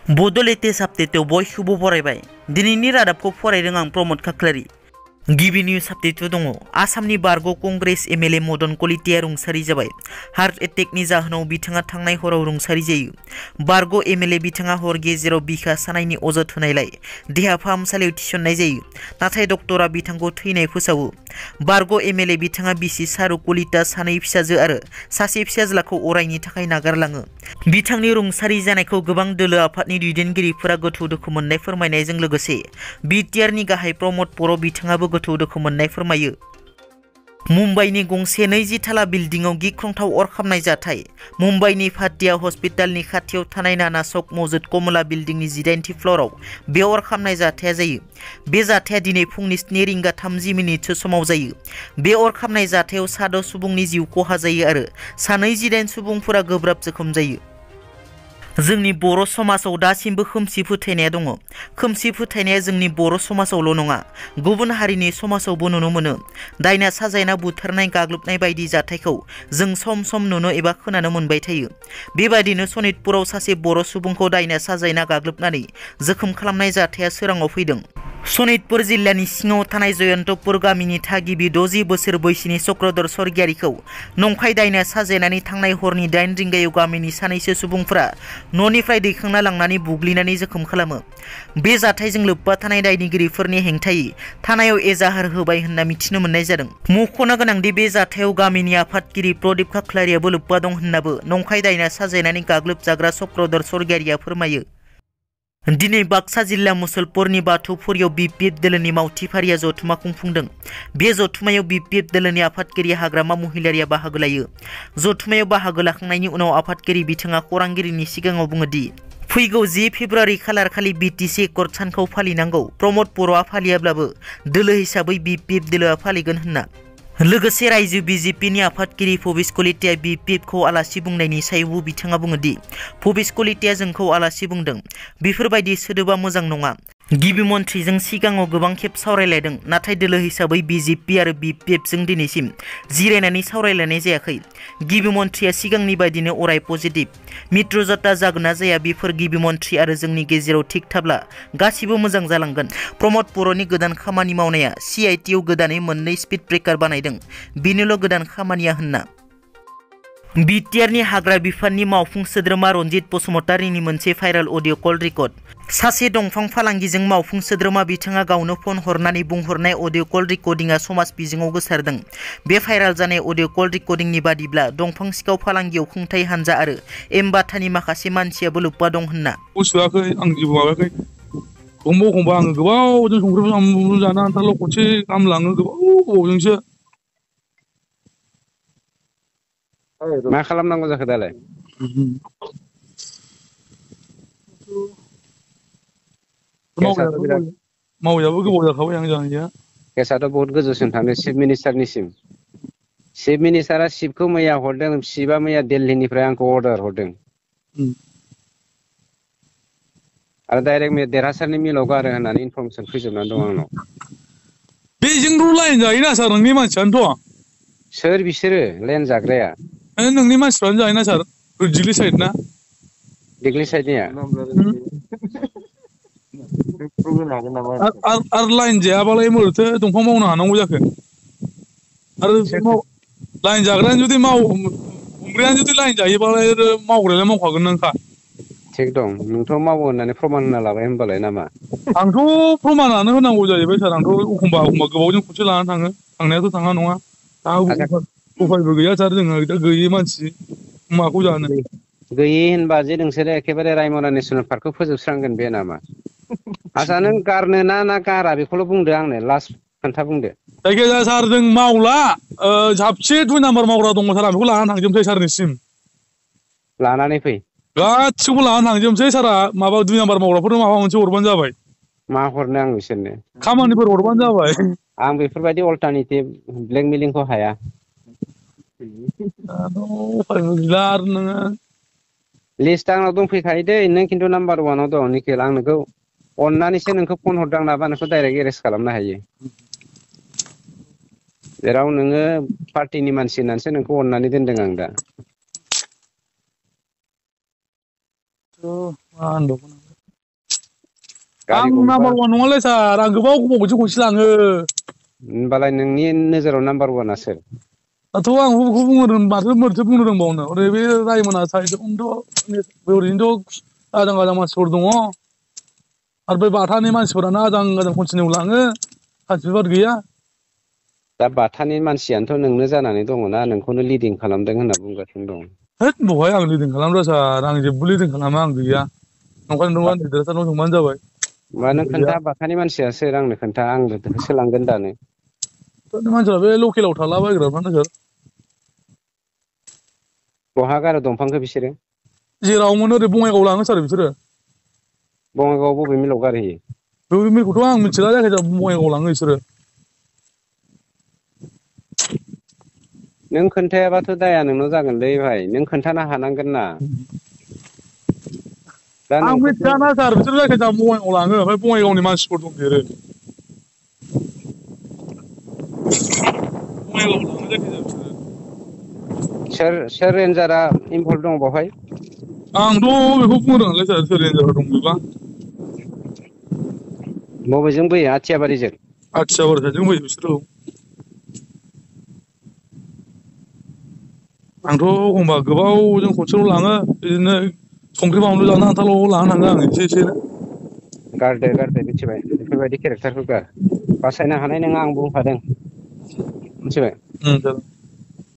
Bodo latest update बयखौबो बरायबाय दिनैनि रादाबखौ फरायदों आं प्रमोद खाख्लारि गिबि निउज आपडेट दङ आसामनि बारग' कंग्रेस एमएलए मदन कलिताया रुंसारि जाबाय हार्ट एटेकनि जाहोनाव बिथाङा थांनाय हराव रुंसारि जायो बारग' एमएलए बिथाङा हर गेजेराव बिखा सानायनि अजद होनायलाय देहा फाहामसालियाव थिसननाय जायो नाथाय डक्टरा बिथांखौ थैनाय फोसावो बारग' एमएलए बिथाङा बिसि सारु कलिता सानै फिसाजो आरो सासे फिसाज्लाखौ अरायनि थाखाय नागारलाङो बिथांनि रुंसारि जानायखौ गोबां दोलो आफादनि दैदेनगिरिफोरा गोथौ दुखु मोननाय फोरमायनायजों लोगोसे बिटिआरनि गाहाय प्रमोद बर' बिथाङाबो गोथौ दुखु मोननाय फोरमायो मुम्बाइनि गंसे 20 थाला बिल्डिंआव गिख्रंथाव अर खामनाय जाथाय मुम्बाइनि फातिया हस्पिटालनि खाथियाव थानाय नाना चक मौजूद कमला बिल्डिंनि 18थि फ्ल'राव बे अर खामनाय जाथाया जायो बे जाथाया दिनै फुंनि 7 रिंगा 30 मिनिटसो समाव जायो बे अर खामनाय जाथायाव साद' सुबुंनि जिउ खहा जायो आरो सा 28 सुबुंफोरा गोब्राब जोखोम जायो जोंनि बर' समाजाव दासिमबो खोमसि फोथायनाया दङ खोमसि फोथायनाया जोंनि बर' समाजावल' नङा गुबुन हारिनि समाजावबो नुनो मोनो दायना साजायना बुथारनाय गाग्लोबनाय बायदि जाथायखौ जों सम सम नुनो एबा खोनानो मोनबाय थायो बेबायदिनो सनितपुराव सासे बर' सुबुंखौ दायना साजायना गाग्लोबनानै जोखोम खालामनाय जाथाया सोराङाव फैदों सनितपुर जिल्लानि सिङाव थानाय जयन्तपुर गामिनि थागिबि 60 बोसोर बैसोनि चक्रधर स्वर्गियारिखौ नंखाय दायना साजायनानै थांनाय हरनि 8 रिंगायाव गामिनि सानैसो सुबुंफोरा न'निफ्राय दैखांना लांनानै बुग्लिनानै जोखोम खालामो बे जाथायजों लोब्बा थानाय दायनिगिरिफोरनि हेंथायै थानायाव एजाहार होबाय होनना मिथिनो मोननाय जादों मख'नो गोनांदि बे जाथायाव गामिनि आफादगिरि प्रदीप खाख्लारियाबो लोब्बा दं होननाबो नंखाय दायना साजायनानै गाग्लोबजाग्रा चक्रधर स्वर्गियारिया फोरमायो दिनै बाक्सा जिल्ला मुसलपुरनि बाथौफुरियाव बिपिएफ दोलोनि मावथि फारिया जथुमा खुंफुंदों बे जथुमायाव बिपिएफ दोलोनि आफादगिरि हाग्रामा महिलारिया बाहागो लायो जथुमायाव बाहागो लाखांनायनि उनाव आफादगिरि बिथाङा खौरांगिरिनि सिगाङाव बुङोदि फैगौ 10 फेब्रुवारि खालार खालि बिटिसि एकर्ड सानखौ फालिनांगौ प्रमोद बर'आ फालियाब्लाबो दोलो हिसाबै बिपिएफ दोलोआ फालिगोन होनना लोगोसे रायजो बिजेपिनि आफादगिरि भबिस कलिताया बिपिएफखौ आलासि बुंनायनि सायावबो बिथाङा बुङोदि भबिस कलिताया जोंखौ आलासि बुंदों बेफोरबायदि सोदोबा मोजां नङा गिबि मन्थ्रिजों सिगाङाव गोबां खेब सावरायलायदों नाथाय दोलो हिसाबै बिजेपि आरो बिपिएफजों दिनैसिम जिरायनानै सावरायलायनाय जायाखै गिबि मन्थ्रिया सिगांनि बायदिनो अराय पजिटिभ मित्रजता जागोन ना जाया बेफोर गिबि मन्थ्रि आरो जोंनि गेजेराव थिग थाब्ला गासिबो मोजां जालांगोन प्रमोद बर'नि गोदान खामानि मावनाया सिआइटिआव गोदानै 2 स्पिड ब्रेकार बानायदों बेनिल' गोदान खामानिया होनना बिटिआरनि हाग्रा बिफाननि मावफुं सोद्रोमा रनजित बसुमतारीनि मोनसे भाइरेल अडिअ कल रेकर्ड सासे दंफां फालांगिजों मावफुं सोद्रोमा बिथाङा गावनो फन हरनानै बुंहरनाय अडिअ कल रेकर्डिंआ समाज बिजोङाव गोसारदों बे भाइरेल जानाय अडिअ कल रेकर्डिंनि बादिब्ला दंफां सिखाव फालांगियाव खुंथाय हानजा आरो एमबाथानि माखासे मानसियाबो लोब्बा दं होनना बुस्थुआखै आं जेबो माबायाखै एखमबा आङो गोबावजों संख्रि फानलु जानो आन्थाल' खनसे गाहाम लाङो गोबावजोंसो मा खालामनांगौ जाखो दालाय मावैयाबो गोबाव जाखाबाय आं जानाया केसाथ' बहुत गोजौसिम थांदों चिफ मिनिस्टारनिसिम चिफ मिनिस्टारा चिफखौ मैया हरदों चिफआ मैया दिल्लीनिफ्राय आंखौ अर्डार हरदों आरो डाइरेक्ट देरहासारनि मिलाव गारो होननानै इनफरमेसन फैजोबनानै दं आंनाव बेजोंथ' लाइन जायोना सार नोंनि मानसियानोथ' सोर बिसोरो लेन जाग्राया नोंनि मानसिफ्रानो जायोना सार दिल्ली साइड ना दिल्ली साइडनिया आरो लाइन जायाबालाय बोरैथो दंफां मावनो हानांगौ जाखो आरो लाइन जाग्रायानो जुदि हमग्रायानो जुदि लाइन जायोबालाय मावग्रायालाय मावखागोन नोंखा थिग दं नोंथ' मावो होननानै प्रमान होना लाबाय होनबालाय नामा आंथ' प्रमानानो होनांगौ जाहैबाय सार आंथ' एखमबा गोबावजों खनसे लानानै थाङो थांनायाथ' थाङा नङा दा उफायबो गैया सार जोङो दा गैयै मानसि माखौ जानो गैयै होनबा जे नोंसोरो एखेबारे रायमना नेसनेल पार्कखौ फोजोबस्रांगोन बे नामा आच्छा नों गारनो ना गारा बेखौल' बुंदो आंनो लास्ट खोन्था बुंदो जायखिजाया सार जों मावला साबसे 2 नाम्बार मावग्रा दङ सार आं बेखौ लानानै थांजोबनोसै सारनिसिम लानानै फै गासिखौबो लानानै थांजोबनोसै सारा माबा 2 नाम्बार मावग्राफोरनो माबा मोनसे हरबानो जाबाय मा हरनो आं बिसोरनो खामानिफोर हरबानो जाबाय आं बेफोरबायदि अल्टारनेटिभ ब्लेकमेलिंखौ हाया उफायबो गैला आरो नोङो लिस्टआ आंनाव दंफैखायो दै नों खिन्थु नाम्बार 1आव दं निखिल आं नोंखौ अननानैसो नोंखौ फन हरदां नाबा नोंखौ डाइरेक्ट एरेस्ट खालामनो हायो जेराव नोङो पार्टिनि मानसि होननानैसो नोंखौ अननानै दोनदों आं दा मा होनबावगोन आं नाम्बार वान नङालै सार आं गोबाव गोबावसो खनसे लाङो होनबालाय नोंनि नोजोराव नाम्बार वानआ सोर दाथ' आं बेखौ बुंनो माथो बुंनो रोंबावनो ओरै बे रायमोना साइडआवनोथ' ओरैनोथ' आजां गाजां मानसिफोर दङ आरो बै बाथानि मानसिफोरानो आजां गाजां कन्टिनिउ लाङो सार्टिफिकेट गैया दा बाथानि मानसियानोथ' नोंनो जानानै दङना नोंखौनो लिडिं खालामदों होनना बुंगासिनो दं होद बहाय आं लिडिं खालामदों सार आं जेबो लिडिं खालामा आं गैया नंखायनो देरहासारनाव सोंबानो जाबाय मा नों खोन्था बाथानि मानसिया सोर आंनो खोन्था आंनो होसोलांगोन दानो मानसिफ्रा बे लकेलाव थालाबायग्राफ्रानो सोर बहा गारो दंफांखौ बिसोरो जेराव मोनो ओरै बङाइगाव लाङो सार बिसोरो बङाइगाव बबे मिलाव गारहैयो बे मिलखौथ' आं मिथिला जायखिजाया बङाइगाव लाङो बिसोरो नों खोन्थायाबाथ' दाया नोंनाव जागोनलै भाइ नों खोन्थानो हानांगोन ना दा आं नोंखौथ' मिथियाना सार बिसोर जायखिजाया बङाइगाव लाङो ओमफ्राय बङाइगावनि मानसिफोर दंदेरो बङाइगाव लाङो जायखिजाया बिसोरो सोर रेन्जारा इनभल्भ दं बेवहाय आंथ' बेखौ बुंनो रोङालै सार सोर रेन्जारफोर दं बेबा बबेजों बोयो आथियाबारिजों आथियाबारि साइडजों फैयो बिसोरो आंथ' एखमबा गोबावजों खनसेल' लाङो बिदिनो संख्रि बानलु जानो आन्थाल' लाना थाङो आं एसे एसे गारदे मिथिबाय बेफोरबायदि केरेक्टारखौ गार बासायनो हानाय नङा आं बुंखादों मिथिबाय सार